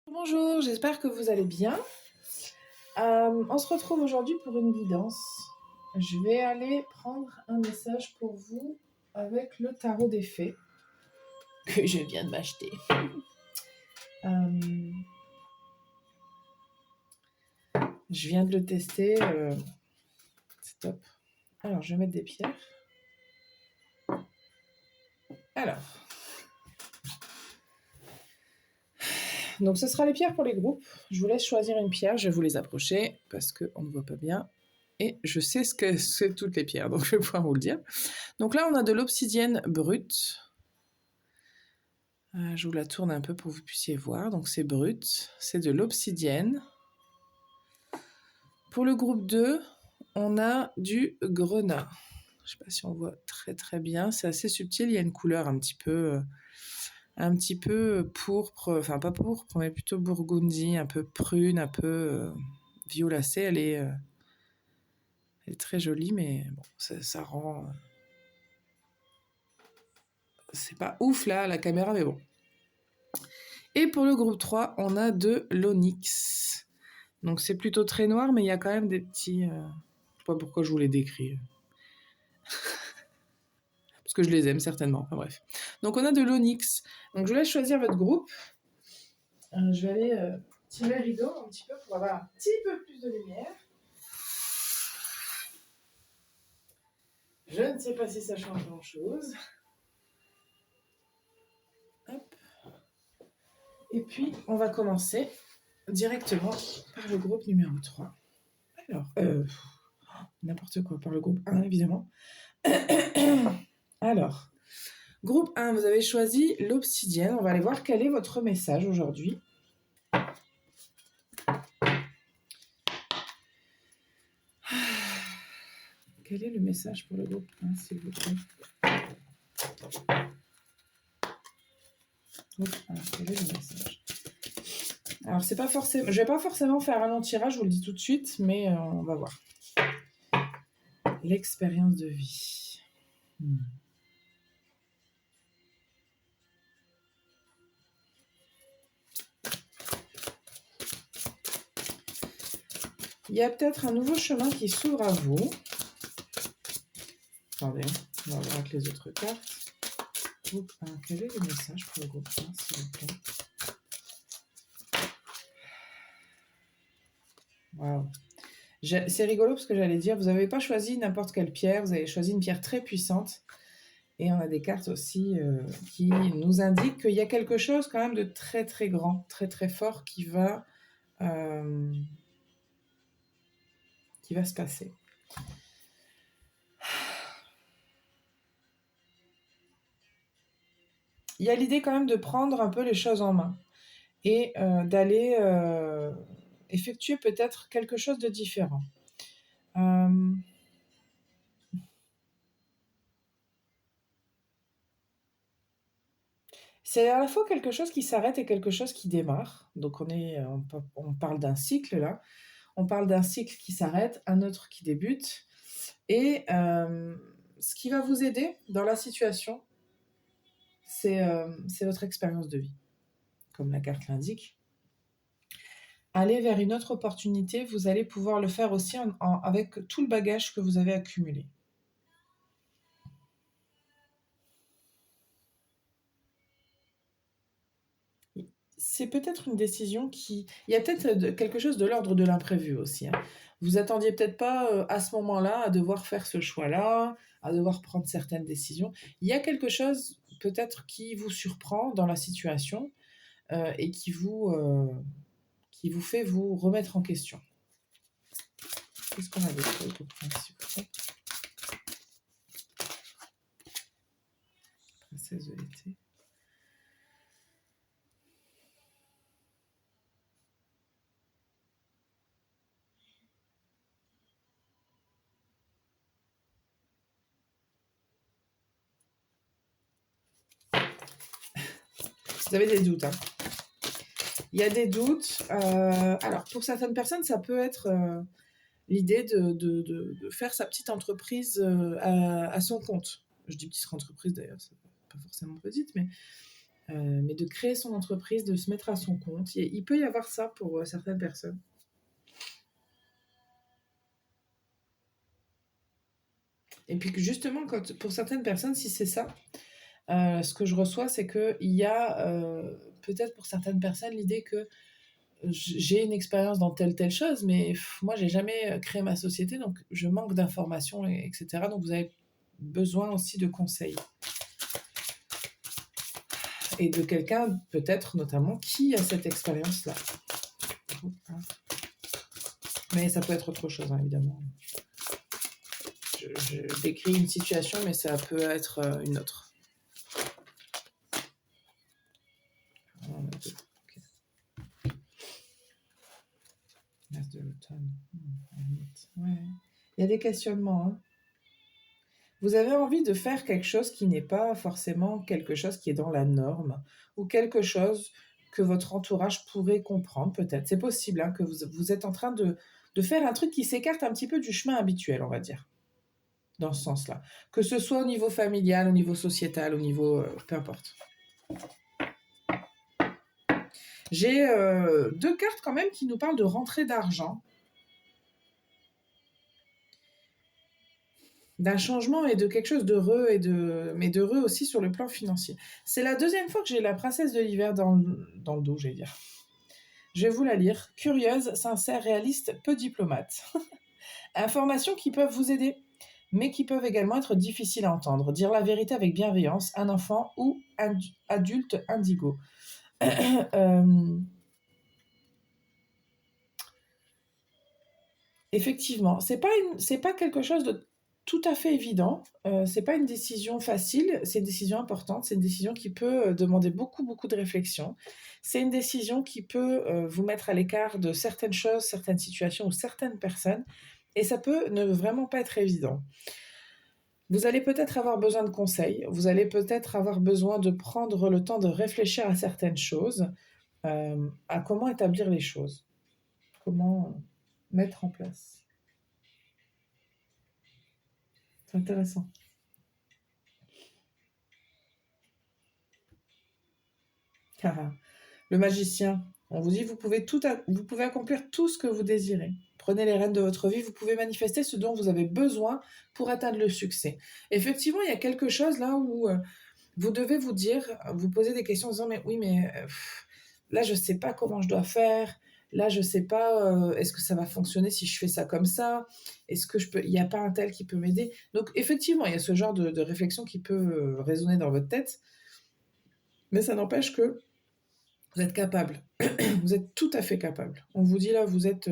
Bonjour, j'espère que vous allez bien. On se retrouve aujourd'hui pour une guidance. Je vais aller prendre un message pour vous avec le tarot des fées que je viens de m'acheter. Je viens de le tester, c'est top. Alors, je vais mettre des pierres. Alors, donc ce sera les pierres pour les groupes. Je vous laisse choisir une pierre, je vais vous les approcher parce qu'on ne voit pas bien. Et je sais ce que c'est toutes les pierres, donc je vais pouvoir vous le dire. Donc là, on a de l'obsidienne brute. Je vous la tourne un peu pour que vous puissiez voir. Donc c'est brut, c'est de l'obsidienne. Pour le groupe 2, on a du grenat. Je ne sais pas si on voit très très bien. C'est assez subtil, il y a une couleur un petit peu pourpre, enfin pas pourpre, mais plutôt burgundy, un peu prune, un peu violacée. Elle est très jolie, mais bon, ça rend... c'est pas ouf là, la caméra, mais bon. Et pour le groupe 3, on a de l'onyx. Donc c'est plutôt très noir, mais il y a quand même des petits... Je sais pas pourquoi je vous les décris. Parce que je les aime certainement, enfin bref. Donc on a de l'onyx. Donc je vous laisse choisir votre groupe. Je vais aller tirer le rideau un petit peu pour avoir un petit peu plus de lumière. Je ne sais pas si ça change grand chose. Hop. Et puis on va commencer directement par le groupe numéro 3. Alors, n'importe quoi, par le groupe 1 évidemment. Alors, groupe 1, vous avez choisi l'obsidienne. On va aller voir quel est votre message aujourd'hui. Quel est le message pour le groupe 1, s'il vous plaît? Groupe 1, quel est le message? Alors, c'est pas forcément... je vais pas forcément faire un long tirage, je vous le dis tout de suite, mais on va voir. L'expérience de vie. Il y a peut-être un nouveau chemin qui s'ouvre à vous. Attendez, on va voir avec les autres cartes. Groupe 1, quel est le message pour le groupe 1, s'il vous plaît? Waouh. C'est rigolo parce que j'allais dire, vous n'avez pas choisi n'importe quelle pierre, vous avez choisi une pierre très puissante. Et on a des cartes aussi qui nous indiquent qu'il y a quelque chose quand même de très très grand, très très fort qui va se passer. Il y a l'idée quand même de prendre un peu les choses en main et d'aller effectuer peut-être quelque chose de différent. C'est à la fois quelque chose qui s'arrête et quelque chose qui démarre. Donc on parle d'un cycle là. On parle d'un cycle qui s'arrête, un autre qui débute. Et ce qui va vous aider dans la situation, c'est votre expérience de vie, comme la carte l'indique. Aller vers une autre opportunité, vous allez pouvoir le faire aussi avec tout le bagage que vous avez accumulé. C'est peut-être une décision qui... Il y a peut-être quelque chose de l'ordre de l'imprévu aussi. Hein. Vous attendiez peut-être pas à ce moment-là à devoir faire ce choix-là, à devoir prendre certaines décisions. Il y a quelque chose peut-être qui vous surprend dans la situation et qui vous fait vous remettre en question. Qu'est-ce qu'on a d'autre pour principe? Princesse de l'été. Vous avez des doutes. Hein. Il y a des doutes. Alors, pour certaines personnes, ça peut être l'idée de faire sa petite entreprise à son compte. Je dis petite entreprise d'ailleurs, c'est pas forcément petite, mais mais de créer son entreprise, de se mettre à son compte. Il peut y avoir ça pour certaines personnes. Et puis que justement, pour certaines personnes, si c'est ça, ce que je reçois, c'est qu'il y a peut-être pour certaines personnes l'idée que j'ai une expérience dans telle chose, mais moi, j'ai jamais créé ma société, donc je manque d'informations, etc. Donc vous avez besoin aussi de conseils. Et de quelqu'un, peut-être notamment, qui a cette expérience-là. Mais ça peut être autre chose, hein, évidemment. Je décris une situation, mais ça peut être une autre. L'as de l'automne. Ouais. Il y a des questionnements. Hein. Vous avez envie de faire quelque chose qui n'est pas forcément quelque chose qui est dans la norme, ou quelque chose que votre entourage pourrait comprendre, peut-être. C'est possible hein, que vous êtes en train de faire un truc qui s'écarte un petit peu du chemin habituel, on va dire, dans ce sens-là. Que ce soit au niveau familial, au niveau sociétal, au niveau... peu importe. J'ai 2 cartes quand même qui nous parlent de rentrée d'argent. D'un changement et de quelque chose d'heureux, mais d'heureux aussi sur le plan financier. C'est la 2e fois que j'ai la princesse de l'hiver dans le dos, j'allais dire. Je vais vous la lire. Curieuse, sincère, réaliste, peu diplomate. Informations qui peuvent vous aider, mais qui peuvent également être difficiles à entendre. Dire la vérité avec bienveillance, un enfant ou adulte indigo. Effectivement, c'est pas quelque chose de tout à fait évident. C'est pas une décision facile, c'est une décision importante, c'est une décision qui peut demander beaucoup, beaucoup de réflexion. C'est une décision qui peut vous mettre à l'écart de certaines choses, certaines situations ou certaines personnes, et ça peut ne vraiment pas être évident. Vous allez peut-être avoir besoin de conseils, vous allez peut-être avoir besoin de prendre le temps de réfléchir à certaines choses, à comment établir les choses, comment mettre en place. C'est intéressant. Le magicien, on vous dit vous pouvez accomplir tout ce que vous désirez. Prenez les rênes de votre vie, vous pouvez manifester ce dont vous avez besoin pour atteindre le succès. Effectivement, il y a quelque chose là où vous devez vous poser des questions en disant mais oui, mais là je sais pas comment je dois faire. Là, je sais pas, est-ce que ça va fonctionner si je fais ça comme ça? Est-ce que il n'y a pas un tel qui peut m'aider? Donc, effectivement, il y a ce genre de réflexion qui peut résonner dans votre tête, mais ça n'empêche que vous êtes capable. Vous êtes tout à fait capable. On vous dit là, vous êtes...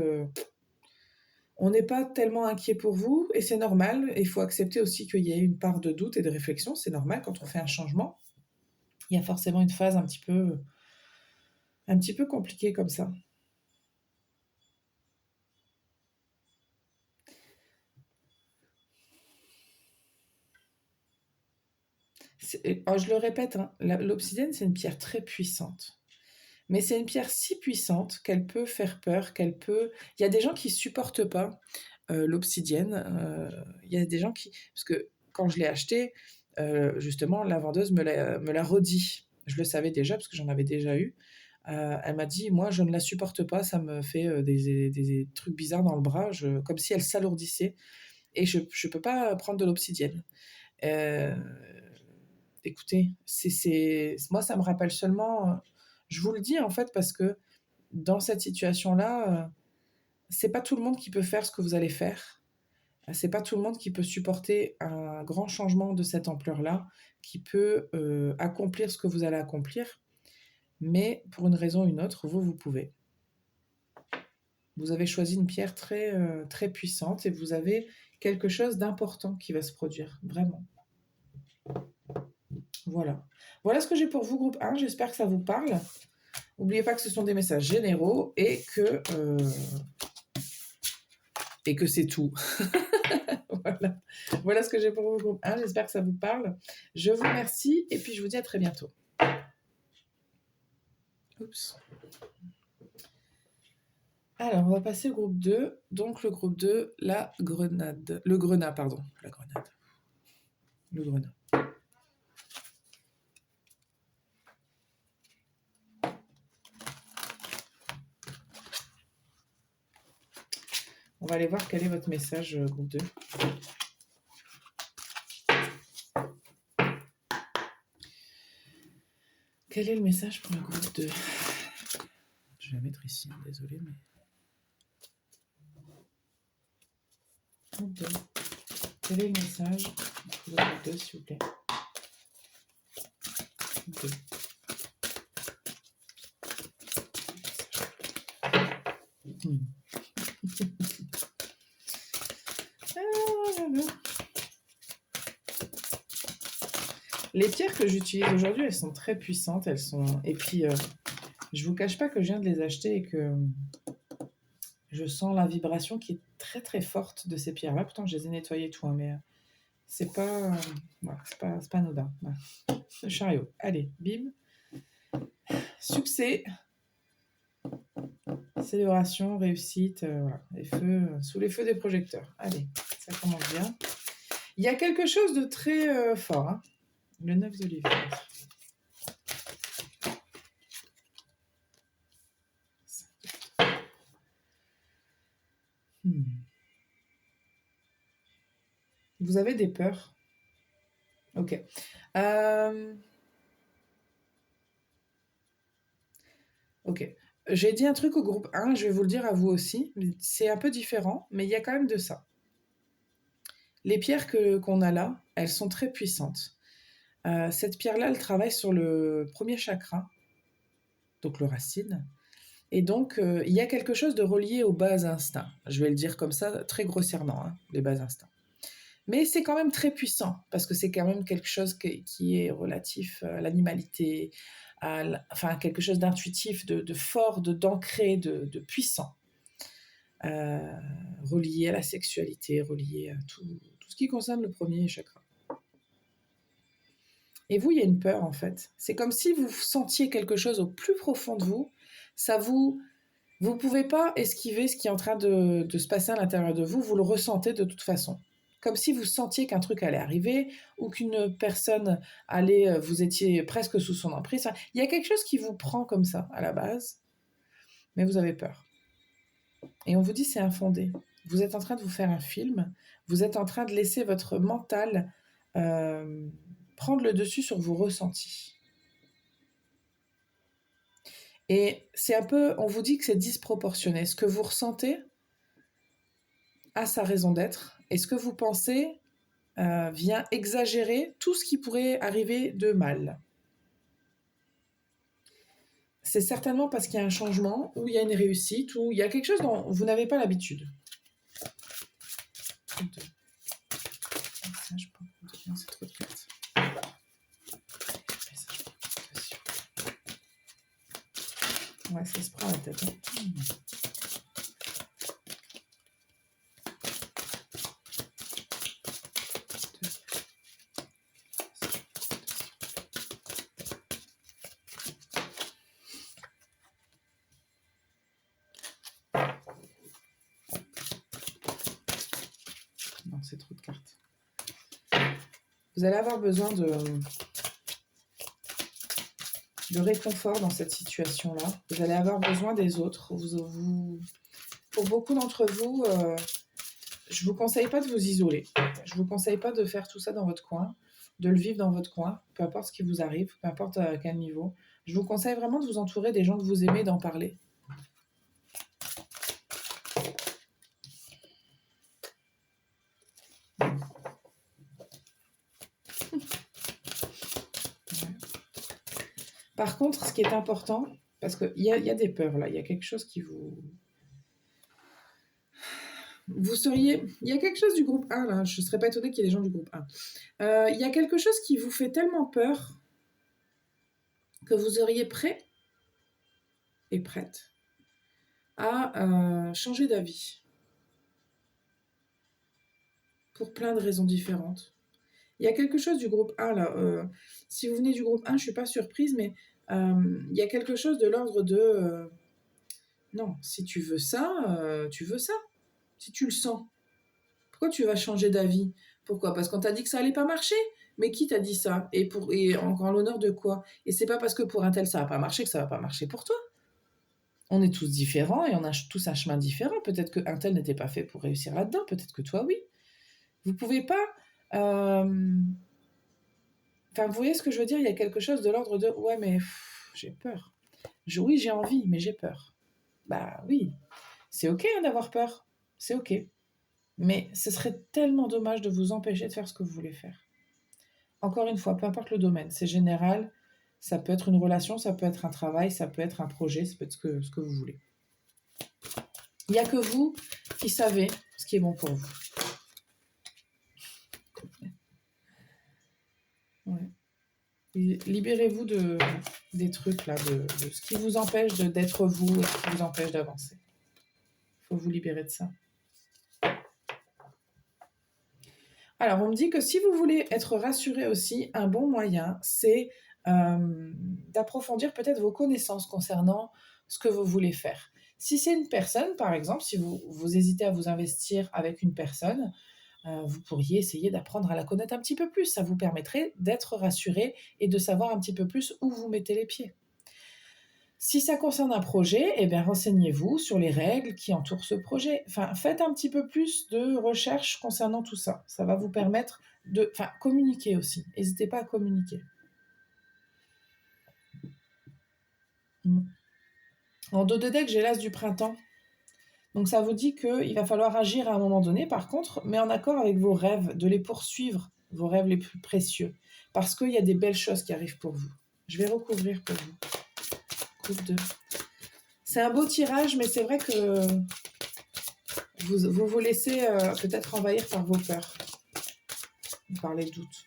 on n'est pas tellement inquiet pour vous, et c'est normal. Il faut accepter aussi qu'il y ait une part de doute et de réflexion. C'est normal quand on fait un changement. Il y a forcément une phase un petit peu compliquée comme ça. Je le répète, hein, l'obsidienne, c'est une pierre très puissante. Mais c'est une pierre si puissante qu'elle peut faire peur, qu'elle peut... Il y a des gens qui ne supportent pas l'obsidienne. Il y a des gens qui... Parce que quand je l'ai achetée, justement, la vendeuse me l'a redit. Je le savais déjà parce que j'en avais déjà eu. Elle m'a dit, moi, je ne la supporte pas, ça me fait des trucs bizarres dans le bras, comme si elle s'alourdissait. Et je ne peux pas prendre de l'obsidienne. Écoutez, moi, ça me rappelle seulement... je vous le dis, en fait, parce que dans cette situation-là, c'est pas tout le monde qui peut faire ce que vous allez faire. C'est pas tout le monde qui peut supporter un grand changement de cette ampleur-là, qui peut accomplir ce que vous allez accomplir. Mais pour une raison ou une autre, vous pouvez. Vous avez choisi une pierre très, très puissante et vous avez quelque chose d'important qui va se produire, vraiment. Voilà. Voilà ce que j'ai pour vous, groupe 1. J'espère que ça vous parle. N'oubliez pas que ce sont des messages généraux et que c'est tout. Voilà ce que j'ai pour vous, groupe 1. J'espère que ça vous parle. Je vous remercie et puis je vous dis à très bientôt. Oups. Alors, on va passer au groupe 2. Donc, le groupe 2, la grenade. Le grenat, pardon. La grenade. Le grenat. On va aller voir quel est votre message, groupe 2. Quel est le message pour le groupe 2? Je vais la mettre ici, désolé, mais... Groupe 2. Quel est le message pour le groupe 2, s'il vous plaît? Groupe 2. Les pierres que j'utilise aujourd'hui, elles sont très puissantes. Elles sont... Et puis, je vous cache pas que je viens de les acheter et que je sens la vibration qui est très très forte de ces pierres-là. Pourtant, je les ai nettoyées tout, hein, mais c'est pas, voilà, c'est pas anodin. Voilà. Le chariot. Allez, bim. Succès. Célébration, réussite, voilà. Les feux, sous les feux des projecteurs. Allez, ça commence bien. Il y a quelque chose de très fort, hein. Le 9 d'olive. Vous avez des peurs? Ok. Ok. J'ai dit un truc au groupe 1, je vais vous le dire à vous aussi. C'est un peu différent, mais il y a quand même de ça. Les pierres qu'on a là, elles sont très puissantes. Cette pierre-là, elle travaille sur le premier chakra, donc le racine. Et donc, il y a quelque chose de relié aux bas instincts. Je vais le dire comme ça, très grossièrement, hein, les bas instincts. Mais c'est quand même très puissant, parce que c'est quand même quelque chose qui est relatif à l'animalité, enfin quelque chose d'intuitif, de fort, d'ancré, de puissant, relié à la sexualité, relié à tout ce qui concerne le premier chakra. Et vous, il y a une peur en fait. C'est comme si vous sentiez quelque chose au plus profond de vous, vous pouvez pas esquiver ce qui est en train de se passer à l'intérieur de vous, vous le ressentez de toute façon. Comme si vous sentiez qu'un truc allait arriver ou qu'une personne allait, vous étiez presque sous son emprise. Enfin, il y a quelque chose qui vous prend comme ça à la base, mais vous avez peur. Et on vous dit c'est infondé. Vous êtes en train de vous faire un film, vous êtes en train de laisser votre mental prendre le dessus sur vos ressentis. Et c'est un peu, on vous dit que c'est disproportionné. Ce que vous ressentez a sa raison d'être, et ce que vous pensez vient exagérer tout ce qui pourrait arriver de mal. C'est certainement parce qu'il y a un changement, ou il y a une réussite, ou il y a quelque chose dont vous n'avez pas l'habitude. C'est trop de cartes. Ouais, ça se prend la tête. Hein. Non, c'est trop de cartes. Vous allez avoir besoin de réconfort dans cette situation-là. Vous allez avoir besoin des autres. Pour beaucoup d'entre vous, je ne vous conseille pas de vous isoler. Je ne vous conseille pas de faire tout ça dans votre coin, de le vivre dans votre coin, peu importe ce qui vous arrive, peu importe à quel niveau. Je vous conseille vraiment de vous entourer des gens que vous aimez, d'en parler. Par contre, ce qui est important, parce qu'il y a des peurs là, il y a quelque chose qui vous seriez... Il y a quelque chose du groupe 1 là, je ne serais pas étonnée qu'il y ait des gens du groupe 1. Il y a quelque chose qui vous fait tellement peur que vous seriez prêt et prête à changer d'avis pour plein de raisons différentes. Il y a quelque chose du groupe 1 là. Si vous venez du groupe 1, je ne suis pas surprise, mais il y a quelque chose de l'ordre de non, si tu veux ça, tu veux ça. Si tu le sens. Pourquoi tu vas changer d'avis? Pourquoi? Parce qu'on t'a dit que ça allait pas marcher? Mais qui t'a dit ça? Et en l'honneur de quoi? Et c'est pas parce que pour un tel ça va pas marcher que ça va pas marcher pour toi. On est tous différents et on a tous un chemin différent. Peut-être qu'un tel n'était pas fait pour réussir là-dedans, peut-être que toi, oui. Vous pouvez pas... Enfin, vous voyez ce que je veux dire? Il y a quelque chose de l'ordre de ouais, mais j'ai peur. Oui, j'ai envie, mais j'ai peur. Bah oui, c'est ok hein, d'avoir peur, c'est ok. Mais ce serait tellement dommage de vous empêcher de faire ce que vous voulez faire. Encore une fois, peu importe le domaine, c'est général. Ça peut être une relation, ça peut être un travail, ça peut être un projet, ça peut être ce que vous voulez. Il n'y a que vous qui savez ce qui est bon pour vous. Ouais. Libérez-vous des trucs là, de ce qui vous empêche d'être vous et ce qui vous empêche d'avancer. Il faut vous libérer de ça. Alors, on me dit que si vous voulez être rassuré aussi, un bon moyen, c'est d'approfondir peut-être vos connaissances concernant ce que vous voulez faire. Si c'est une personne, par exemple, si vous hésitez à vous investir avec une personne, vous pourriez essayer d'apprendre à la connaître un petit peu plus. Ça vous permettrait d'être rassuré et de savoir un petit peu plus où vous mettez les pieds. Si ça concerne un projet, eh bien, renseignez-vous sur les règles qui entourent ce projet. Enfin, faites un petit peu plus de recherche concernant tout ça. Ça va vous permettre de... Enfin, communiquer aussi. N'hésitez pas à communiquer. En dos de deck, j'ai l'as du printemps. Donc ça vous dit qu'il va falloir agir à un moment donné, par contre, mais en accord avec vos rêves, de les poursuivre, vos rêves les plus précieux. Parce qu'il y a des belles choses qui arrivent pour vous. Je vais recouvrir pour vous. Coupe 2. C'est un beau tirage, mais c'est vrai que vous laissez peut-être envahir par vos peurs, par les doutes.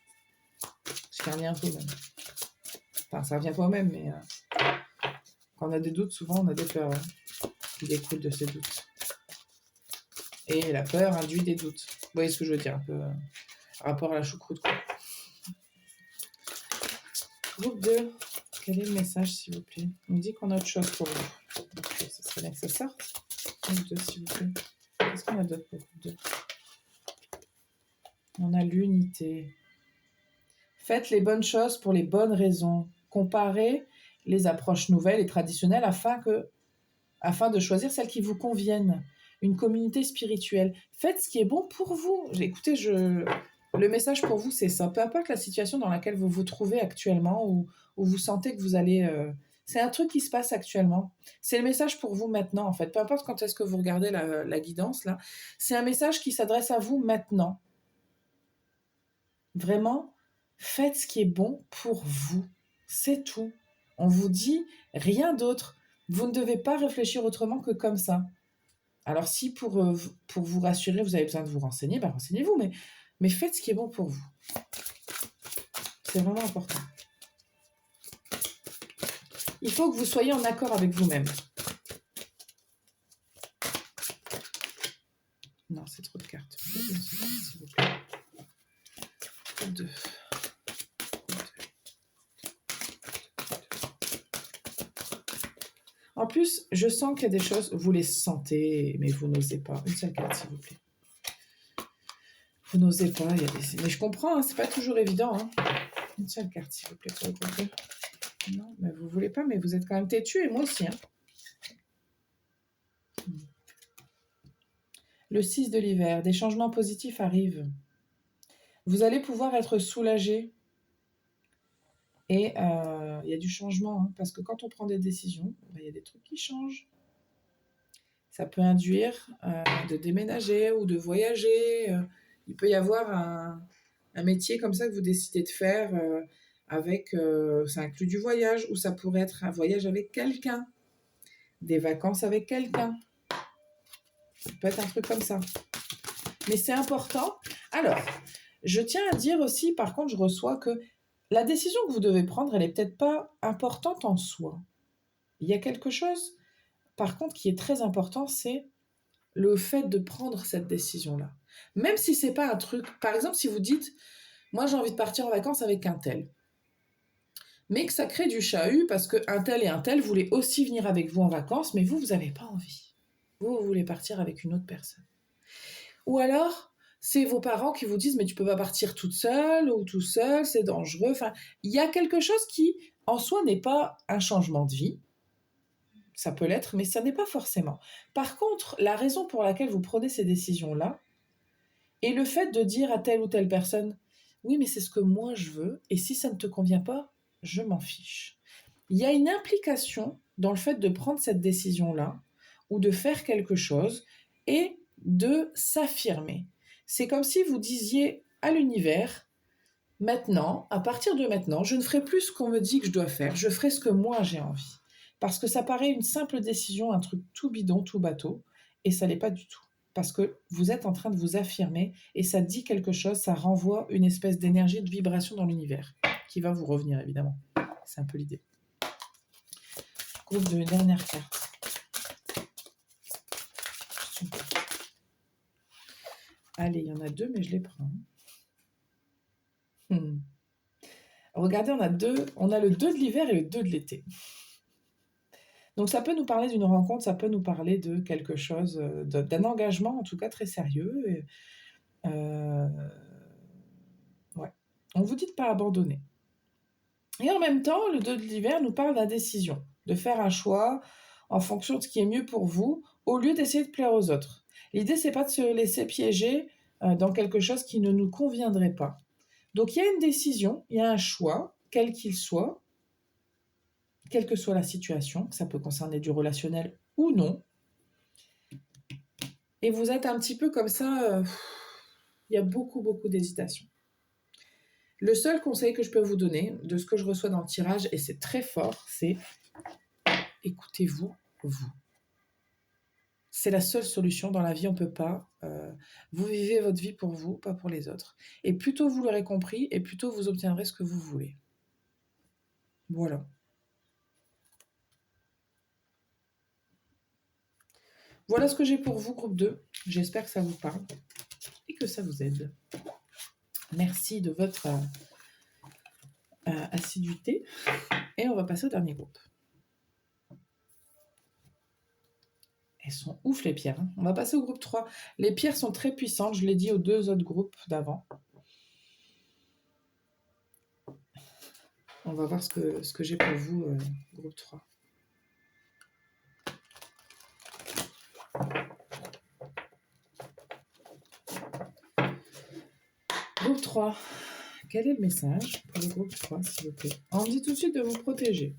Ça revient un peu même. Enfin, ça revient pas au même, mais quand on a des doutes, souvent on a des peurs qui découlent de ces doutes. Et la peur induit des doutes. Vous voyez ce que je veux dire, un peu rapport à la choucroute, quoi. Groupe 2, quel est le message, s'il vous plaît? On me dit qu'on a autre chose pour vous. Donc, ça serait bien que ça sorte. Groupe 2, s'il vous plaît. Qu'est-ce qu'on a d'autre pour groupe 2? On a l'unité. Faites les bonnes choses pour les bonnes raisons. Comparez les approches nouvelles et traditionnelles afin de choisir celles qui vous conviennent. Une communauté spirituelle. Faites ce qui est bon pour vous. Écoutez, le message pour vous, c'est ça. Peu importe la situation dans laquelle vous vous trouvez actuellement ou vous sentez que vous allez... c'est un truc qui se passe actuellement. C'est le message pour vous maintenant, en fait. Peu importe quand est-ce que vous regardez la guidance, là. C'est un message qui s'adresse à vous maintenant. Vraiment, faites ce qui est bon pour vous. C'est tout. On vous dit rien d'autre. Vous ne devez pas réfléchir autrement que comme ça. Alors si pour vous rassurer, vous avez besoin de vous renseigner, ben renseignez-vous, mais faites ce qui est bon pour vous. C'est vraiment important. Il faut que vous soyez en accord avec vous-même. Non, c'est trop de cartes. S'il vous plaît. 2. En plus, je sens qu'il y a des choses, vous les sentez, mais vous n'osez pas. Une seule carte, s'il vous plaît. Vous n'osez pas, il y a des... Mais je comprends, hein, c'est pas toujours évident. Hein. Une seule carte, s'il vous plaît, pour le compter. Non, mais vous voulez pas, mais vous êtes quand même têtu, et moi aussi. Hein. Le 6 de l'hiver, des changements positifs arrivent. Vous allez pouvoir être soulagé. Et il y a du changement, hein, parce que quand on prend des décisions, il y a des trucs qui changent. Ça peut induire de déménager ou de voyager. Il peut y avoir un métier comme ça que vous décidez de faire avec... ça inclut du voyage, ou ça pourrait être un voyage avec quelqu'un, des vacances avec quelqu'un. Ça peut être un truc comme ça. Mais c'est important. Alors, je tiens à dire aussi, par contre, je reçois que la décision que vous devez prendre, elle n'est peut-être pas importante en soi. Il y a quelque chose, par contre, qui est très important, c'est le fait de prendre cette décision-là. Même si c'est pas un truc... Par exemple, si vous dites, moi j'ai envie de partir en vacances avec un tel, mais que ça crée du chahut parce qu'un tel et un tel voulaient aussi venir avec vous en vacances, mais vous n'avez pas envie. Vous voulez partir avec une autre personne. Ou alors, c'est vos parents qui vous disent, mais tu peux pas partir toute seule ou tout seul, c'est dangereux. Enfin, il y a quelque chose qui, en soi, n'est pas un changement de vie, Ça peut l'être, mais ça n'est pas forcément. Par contre, la raison pour laquelle vous prenez ces décisions-là est le fait de dire à telle ou telle personne, oui, mais c'est ce que moi je veux, et si ça ne te convient pas, je m'en fiche. Il y a une implication dans le fait de prendre cette décision-là, ou de faire quelque chose, et de s'affirmer. C'est comme si vous disiez à l'univers, maintenant, à partir de maintenant, je ne ferai plus ce qu'on me dit que je dois faire, je ferai ce que moi j'ai envie. Parce que ça paraît une simple décision, un truc tout bidon, tout bateau, et ça l'est pas du tout. Parce que vous êtes en train de vous affirmer, et ça dit quelque chose, ça renvoie une espèce d'énergie, de vibration dans l'univers, qui va vous revenir évidemment. C'est un peu l'idée. Groupe de dernière carte. Allez, il y en a 2, mais je les prends. Regardez, on a le 2 de l'hiver et le 2 de l'été. Donc ça peut nous parler d'une rencontre, ça peut nous parler de quelque chose, d'un engagement en tout cas très sérieux. Et, ouais. On vous dit de ne pas abandonner. Et en même temps, le 2 de l'hiver nous parle d'indécision, de faire un choix en fonction de ce qui est mieux pour vous, au lieu d'essayer de plaire aux autres. L'idée, c'est pas de se laisser piéger dans quelque chose qui ne nous conviendrait pas. Donc il y a une décision, il y a un choix, quel qu'il soit, quelle que soit la situation, ça peut concerner du relationnel ou non. Et vous êtes un petit peu comme ça, il y a beaucoup, beaucoup d'hésitation. Le seul conseil que je peux vous donner, de ce que je reçois dans le tirage, et c'est très fort, c'est écoutez-vous, vous. C'est la seule solution dans la vie, on ne peut pas. Vous vivez votre vie pour vous, pas pour les autres. Et plus tôt vous l'aurez compris, et plus tôt vous obtiendrez ce que vous voulez. Voilà. Voilà ce que j'ai pour vous, groupe 2. J'espère que ça vous parle et que ça vous aide. Merci de votre assiduité. Et on va passer au dernier groupe. Elles sont ouf, les pierres. On va passer au groupe 3. Les pierres sont très puissantes, je l'ai dit aux 2 autres groupes d'avant. On va voir ce que j'ai pour vous, groupe 3. Groupe 3. Quel est le message pour le groupe 3, s'il vous plaît? On me dit tout de suite de vous protéger.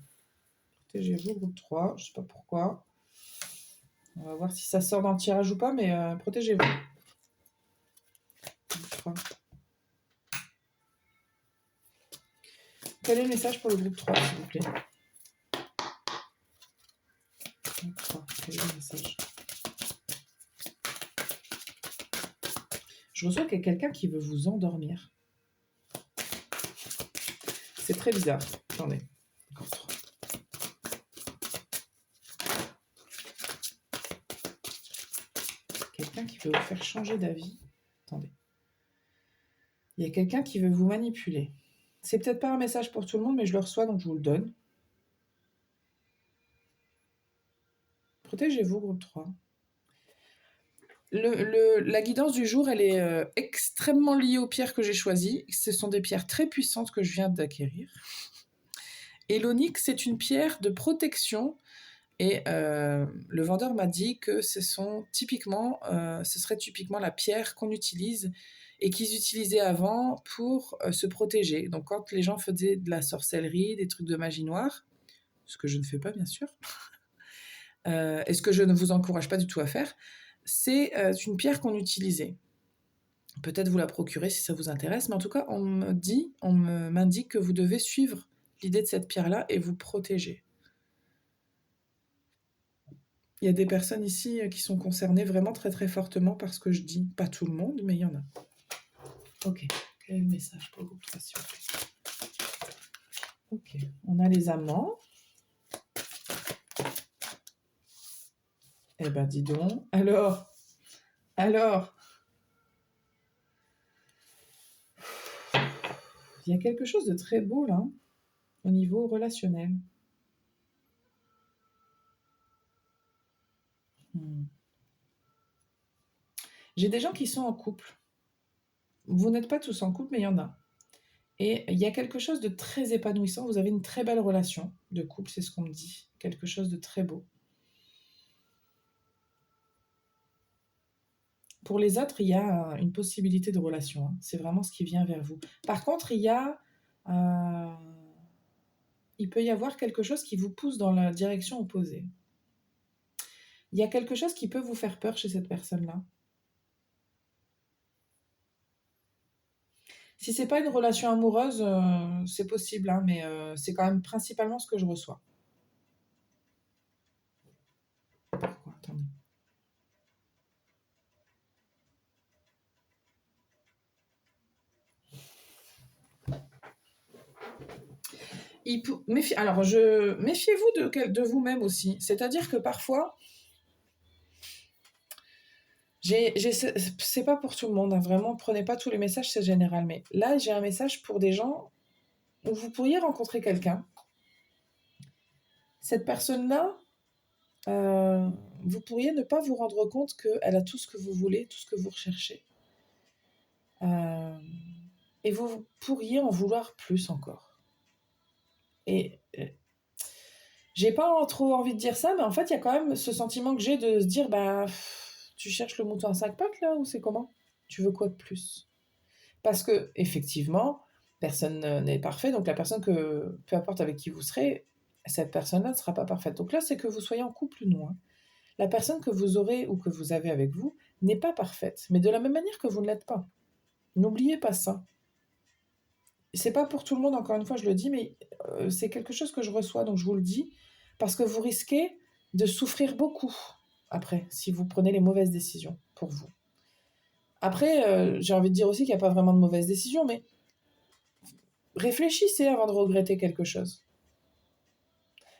Protégez-vous, groupe 3. Je ne sais pas pourquoi. On va voir si ça sort dans le tirage ou pas, mais protégez-vous. Groupe 3. Quel est le message pour le groupe 3, s'il vous plaît? Groupe 3. Quel est le message? Je reçois qu'il y a quelqu'un qui veut vous endormir. C'est très bizarre. Attendez. Groupe 3. Quelqu'un qui veut vous faire changer d'avis. Attendez. Il y a quelqu'un qui veut vous manipuler. C'est peut-être pas un message pour tout le monde, mais je le reçois, donc je vous le donne. Protégez-vous, groupe 3. La guidance du jour, elle est extrêmement liée aux pierres que j'ai choisies. Ce sont des pierres très puissantes que je viens d'acquérir. Et l'onyx, c'est une pierre de protection. Et le vendeur m'a dit que ce serait typiquement la pierre qu'on utilise et qu'ils utilisaient avant pour se protéger. Donc quand les gens faisaient de la sorcellerie, des trucs de magie noire, ce que je ne fais pas bien sûr, et ce que je ne vous encourage pas du tout à faire, c'est une pierre qu'on utilisait. Peut-être vous la procurer si ça vous intéresse, mais en tout cas, on m'indique que vous devez suivre l'idée de cette pierre-là et vous protéger. Il y a des personnes ici qui sont concernées vraiment très très fortement par ce que je dis. Pas tout le monde, mais il y en a. Ok, quel est le message pour le groupe 3, s'il vous plaît? Ok, on a les amants. Eh ben dis donc, alors, il y a quelque chose de très beau là, au niveau relationnel. J'ai des gens qui sont en couple. Vous n'êtes pas tous en couple, mais il y en a. Et il y a quelque chose de très épanouissant. Vous avez une très belle relation de couple, c'est ce qu'on me dit. Quelque chose de très beau. Pour les autres, il y a une possibilité de relation, hein. C'est vraiment ce qui vient vers vous. Par contre, il peut y avoir quelque chose qui vous pousse dans la direction opposée. Il y a quelque chose qui peut vous faire peur chez cette personne-là. Si c'est pas une relation amoureuse, c'est possible, hein, mais c'est quand même principalement ce que je reçois. Pourquoi? Attendez. Alors, méfiez-vous de vous-même aussi. C'est-à-dire que parfois, c'est pas pour tout le monde, hein, vraiment, prenez pas tous les messages, c'est général. Mais là, j'ai un message pour des gens où vous pourriez rencontrer quelqu'un. Cette personne-là, euh, vous pourriez ne pas vous rendre compte qu'elle a tout ce que vous voulez, tout ce que vous recherchez. Euh, et vous pourriez en vouloir plus encore. Et j'ai pas trop envie de dire ça, mais en fait, il y a quand même ce sentiment que j'ai de se dire, bah, tu cherches le mouton à 5 pattes là, ou c'est comment? Tu veux quoi de plus? Parce que, effectivement, personne n'est parfait, donc la personne que, peu importe avec qui vous serez, cette personne-là ne sera pas parfaite. Donc là, c'est que vous soyez en couple ou non, hein. La personne que vous aurez ou que vous avez avec vous n'est pas parfaite, mais de la même manière que vous ne l'êtes pas. N'oubliez pas ça. C'est pas pour tout le monde, encore une fois, je le dis, mais c'est quelque chose que je reçois, donc je vous le dis, parce que vous risquez de souffrir beaucoup après, si vous prenez les mauvaises décisions pour vous. Après, j'ai envie de dire aussi qu'il n'y a pas vraiment de mauvaises décisions, mais réfléchissez avant de regretter quelque chose.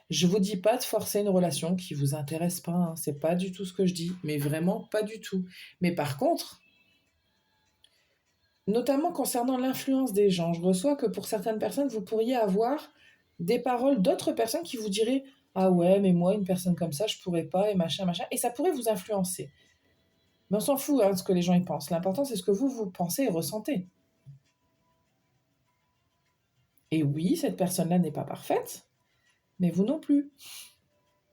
Je vous dis pas de forcer une relation qui vous intéresse pas, hein, c'est pas du tout ce que je dis, mais vraiment pas du tout. Mais par contre, notamment concernant l'influence des gens, je reçois que pour certaines personnes, vous pourriez avoir des paroles d'autres personnes qui vous diraient ah ouais, mais moi, une personne comme ça, je pourrais pas, et machin, machin, et ça pourrait vous influencer. Mais on s'en fout hein, de ce que les gens y pensent. L'important, c'est ce que vous pensez et ressentez. Et oui, cette personne-là n'est pas parfaite, mais vous non plus.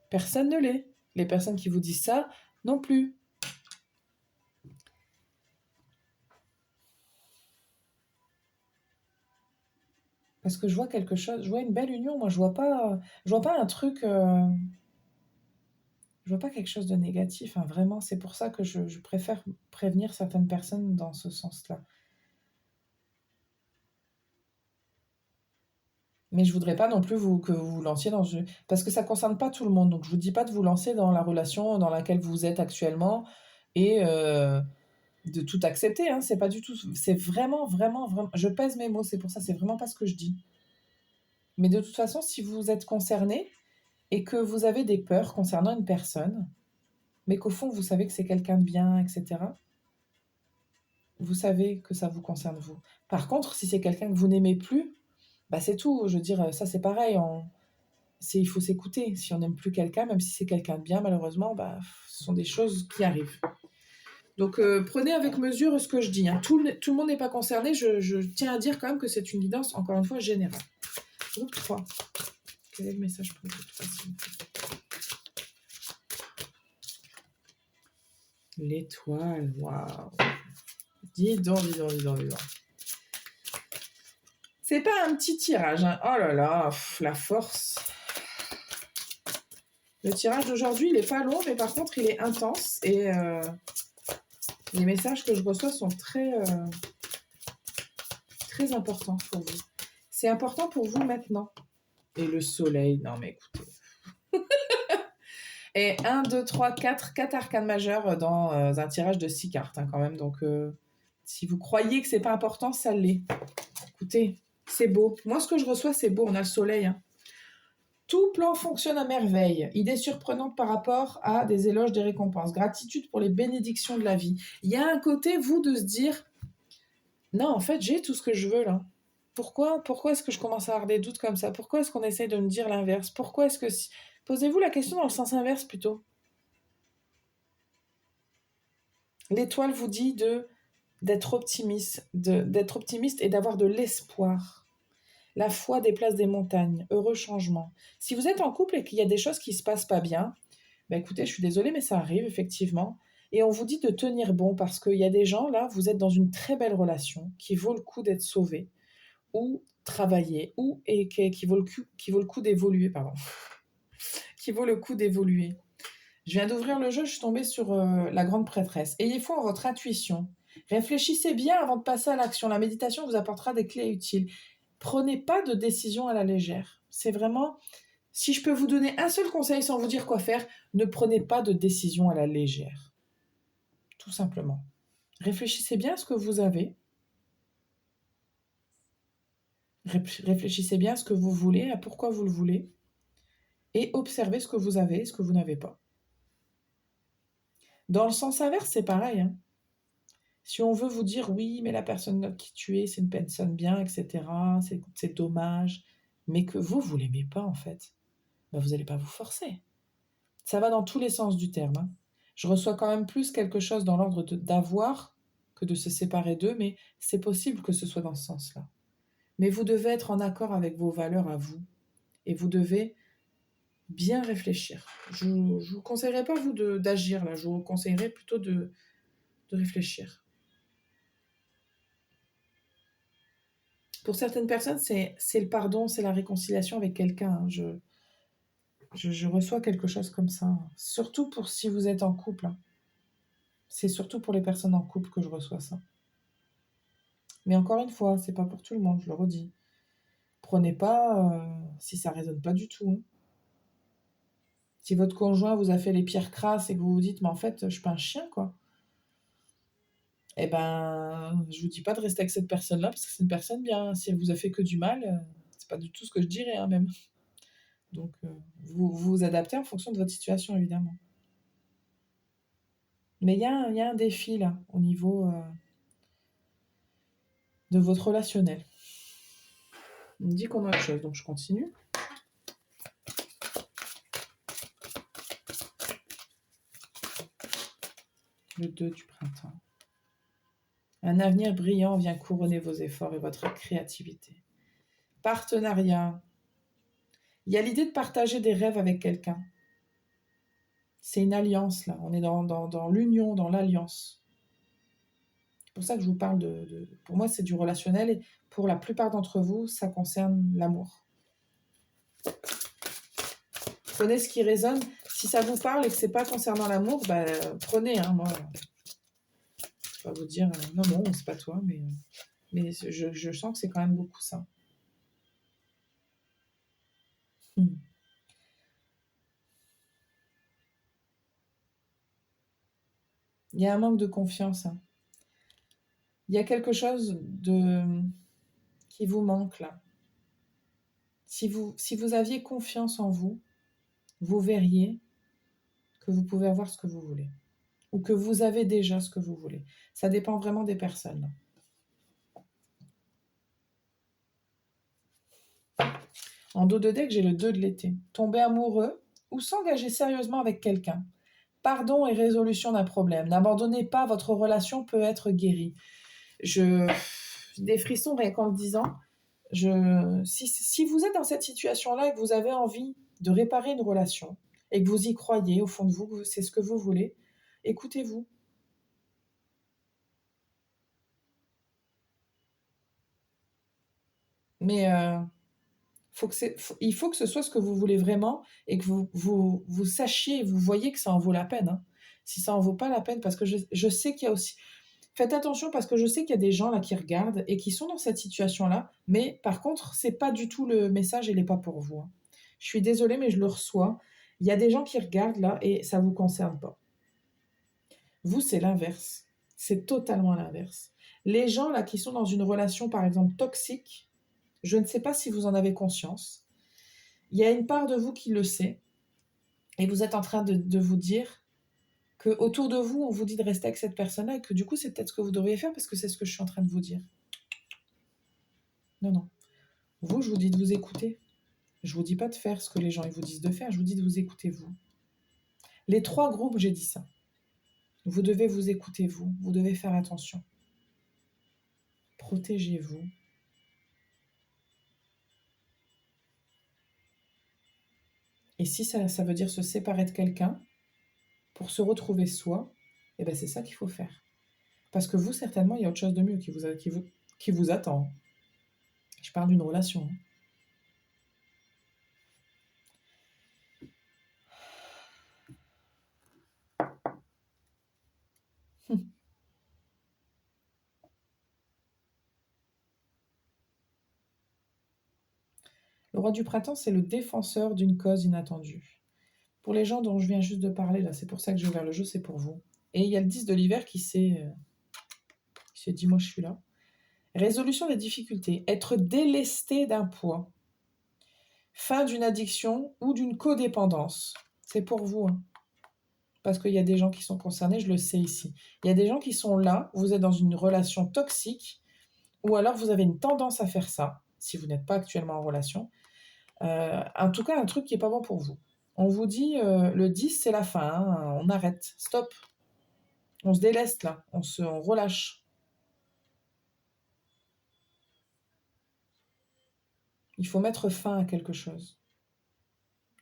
Personne ne l'est. Les personnes qui vous disent ça, non plus. Parce que je vois quelque chose, je vois une belle union, moi je vois pas un truc, je vois pas quelque chose de négatif, hein, vraiment. C'est pour ça que je préfère prévenir certaines personnes dans ce sens-là. Mais je voudrais pas non plus que vous vous lanciez dans une... Parce que ça concerne pas tout le monde, donc je vous dis pas de vous lancer dans la relation dans laquelle vous êtes actuellement et de tout accepter, hein, c'est pas du tout... C'est vraiment, vraiment, vraiment... Je pèse mes mots, c'est pour ça, c'est vraiment pas ce que je dis. Mais de toute façon, si vous êtes concerné et que vous avez des peurs concernant une personne, mais qu'au fond, vous savez que c'est quelqu'un de bien, etc., vous savez que ça vous concerne vous. Par contre, si c'est quelqu'un que vous n'aimez plus, bah c'est tout. Je veux dire, ça c'est pareil. Il faut s'écouter. Si on n'aime plus quelqu'un, même si c'est quelqu'un de bien, malheureusement, bah, ce sont des choses qui arrivent. Donc prenez avec mesure ce que je dis, hein. Tout le monde n'est pas concerné. Je tiens à dire quand même que c'est une guidance, encore une fois, générale. Groupe 3. Quel est le message pour le groupe 3? L'étoile, waouh. Dis donc, dis donc, dis donc, dis donc. C'est pas un petit tirage, hein. Oh là là, la force. Le tirage d'aujourd'hui, il est pas long, mais par contre, il est intense. Et les messages que je reçois sont très importants pour vous. C'est important pour vous maintenant. Et le soleil, non mais écoutez. Et 1, 2, 3, 4 arcanes majeures dans un tirage de 6 cartes, hein, quand même. Donc, si vous croyez que c'est pas important, ça l'est. Écoutez, c'est beau. Moi, ce que je reçois, c'est beau. On a le soleil, hein. Tout plan fonctionne à merveille. Idée surprenante par rapport à des éloges, des récompenses. Gratitude pour les bénédictions de la vie. Il y a un côté, vous, de se dire non, en fait, j'ai tout ce que je veux là. Pourquoi est-ce que je commence à avoir des doutes comme ça? Pourquoi est-ce qu'on essaie de me dire l'inverse? Pourquoi est-ce que... Posez-vous la question dans le sens inverse plutôt. L'étoile vous dit d'être optimiste, d'être optimiste et d'avoir de l'espoir. La foi déplace des montagnes. Heureux changement. Si vous êtes en couple et qu'il y a des choses qui se passent pas bien, bah écoutez, je suis désolée, mais ça arrive effectivement. Et on vous dit de tenir bon parce qu'il y a des gens, là, vous êtes dans une très belle relation qui vaut le coup d'être sauvée ou travailler ou et qui vaut le coup d'évoluer, pardon, qui vaut le coup d'évoluer. Je viens d'ouvrir le jeu, je suis tombée sur la grande prêtresse. Ayez foi en votre intuition. Réfléchissez bien avant de passer à l'action. La méditation vous apportera des clés utiles. Prenez pas de décision à la légère. C'est vraiment, si je peux vous donner un seul conseil sans vous dire quoi faire, ne prenez pas de décision à la légère. Tout simplement. Réfléchissez bien à ce que vous avez. Réfléchissez bien à ce que vous voulez, à pourquoi vous le voulez. Et observez ce que vous avez et ce que vous n'avez pas. Dans le sens inverse, c'est pareil, hein. Si on veut vous dire oui, mais la personne qui tu es, c'est une personne bien, etc., c'est dommage, mais que vous l'aimez pas en fait, ben vous n'allez pas vous forcer. Ça va dans tous les sens du terme, hein. Je reçois quand même plus quelque chose dans l'ordre d'avoir que de se séparer d'eux, mais c'est possible que ce soit dans ce sens-là. Mais vous devez être en accord avec vos valeurs à vous, et vous devez bien réfléchir. Je ne vous conseillerais pas, vous, d'agir là, je vous conseillerais plutôt de réfléchir. Pour certaines personnes, c'est le pardon, c'est la réconciliation avec quelqu'un, hein. Je reçois quelque chose comme ça. Surtout pour si vous êtes en couple, hein. C'est surtout pour les personnes en couple que je reçois ça. Mais encore une fois, c'est pas pour tout le monde, je le redis. Prenez pas si ça résonne pas du tout, hein. Si votre conjoint vous a fait les pires crasses et que vous vous dites, mais en fait, je suis pas un chien, quoi. Eh ben, je vous dis pas de rester avec cette personne-là parce que c'est une personne bien. Si elle vous a fait que du mal, c'est pas du tout ce que je dirais, hein, même. Donc, vous vous adaptez en fonction de votre situation, évidemment. Mais il y a un défi, là, au niveau de votre relationnel. On me dit qu'on a autre chose, donc je continue. Le 2 du printemps. Un avenir brillant vient couronner vos efforts et votre créativité. Partenariat. Il y a l'idée de partager des rêves avec quelqu'un. C'est une alliance, là. On est dans l'union, dans l'alliance. C'est pour ça que je vous parle Pour moi, c'est du relationnel et pour la plupart d'entre vous, ça concerne l'amour. Prenez ce qui résonne. Si ça vous parle et que c'est pas concernant l'amour, bah, prenez, hein, moi. Je vais pas vous dire, non, non, c'est pas toi, mais je sens que c'est quand même beaucoup ça. Hmm. Il y a un manque de confiance, hein. Il y a quelque chose qui vous manque là. Si vous aviez confiance en vous, vous verriez que vous pouvez avoir ce que vous voulez. Ou que vous avez déjà ce que vous voulez. Ça dépend vraiment des personnes. En dos de deck, j'ai le 2 de l'été. Tomber amoureux ou s'engager sérieusement avec quelqu'un. Pardon et résolution d'un problème. N'abandonnez pas, votre relation peut être guérie. J'ai des frissons rien qu'en le disant. Si vous êtes dans cette situation-là et que vous avez envie de réparer une relation et que vous y croyez au fond de vous, que c'est ce que vous voulez, écoutez-vous. Mais il faut que ce soit ce que vous voulez vraiment et que vous sachiez, vous voyez que ça en vaut la peine, hein. Si ça en vaut pas la peine, parce que je sais qu'il y a aussi... Faites attention parce que je sais qu'il y a des gens là qui regardent et qui sont dans cette situation-là, mais par contre, c'est pas du tout le message, il n'est pas pour vous, hein. Je suis désolée, mais je le reçois. Il y a des gens qui regardent là et ça vous concerne pas. Vous, c'est l'inverse. C'est totalement l'inverse. Les gens là qui sont dans une relation, par exemple, toxique, je ne sais pas si vous en avez conscience. Il y a une part de vous qui le sait et vous êtes en train de vous dire que autour de vous, on vous dit de rester avec cette personne-là et que du coup, c'est peut-être ce que vous devriez faire parce que c'est ce que je suis en train de vous dire. Non, non. Vous, je vous dis de vous écouter. Je vous dis pas de faire ce que les gens ils vous disent de faire. Je vous dis de vous écouter, vous. Les 3 groupes, j'ai dit ça. Vous devez vous écouter, vous. Vous devez faire attention. Protégez-vous. Et si ça veut dire se séparer de quelqu'un pour se retrouver soi, Et bien c'est ça qu'il faut faire. Parce que vous, certainement, il y a autre chose de mieux qui vous attend. Je parle d'une relation. Le roi du printemps, c'est le défenseur d'une cause inattendue. Pour les gens dont je viens juste de parler, là, c'est pour ça que j'ai ouvert le jeu, c'est pour vous. Et il y a le 10 de l'hiver qui s'est dit, moi je suis là. Résolution des difficultés. Être délesté d'un poids. Fin d'une addiction ou d'une codépendance. C'est pour vous. Hein. Parce qu'il y a des gens qui sont concernés, je le sais ici. Il y a des gens qui sont là, vous êtes dans une relation toxique, ou alors vous avez une tendance à faire ça, si vous n'êtes pas actuellement en relation. En tout cas, un truc qui n'est pas bon pour vous. On vous dit, le 10, c'est la fin, hein, on arrête, stop. On se déleste là, on relâche. Il faut mettre fin à quelque chose.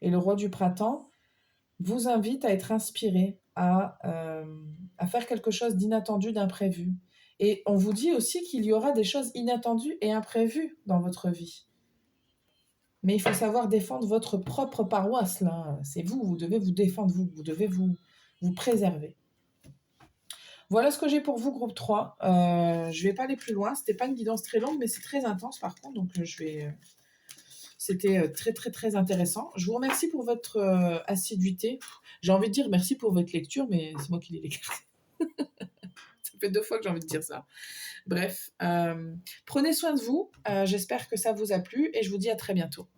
Et le roi du printemps vous invite à être inspiré, à faire quelque chose d'inattendu, d'imprévu. Et on vous dit aussi qu'il y aura des choses inattendues et imprévues dans votre vie. Mais il faut savoir défendre votre propre paroisse, là. C'est vous, vous devez vous défendre, vous devez vous préserver. Voilà ce que j'ai pour vous, groupe 3. Je ne vais pas aller plus loin. C'était pas une guidance très longue, mais c'est très intense par contre. Donc c'était très très très intéressant. Je vous remercie pour votre assiduité. J'ai envie de dire merci pour votre lecture, mais c'est moi qui l'ai écrit. Ça fait 2 fois que j'ai envie de dire ça. Bref, prenez soin de vous. J'espère que ça vous a plu et je vous dis à très bientôt.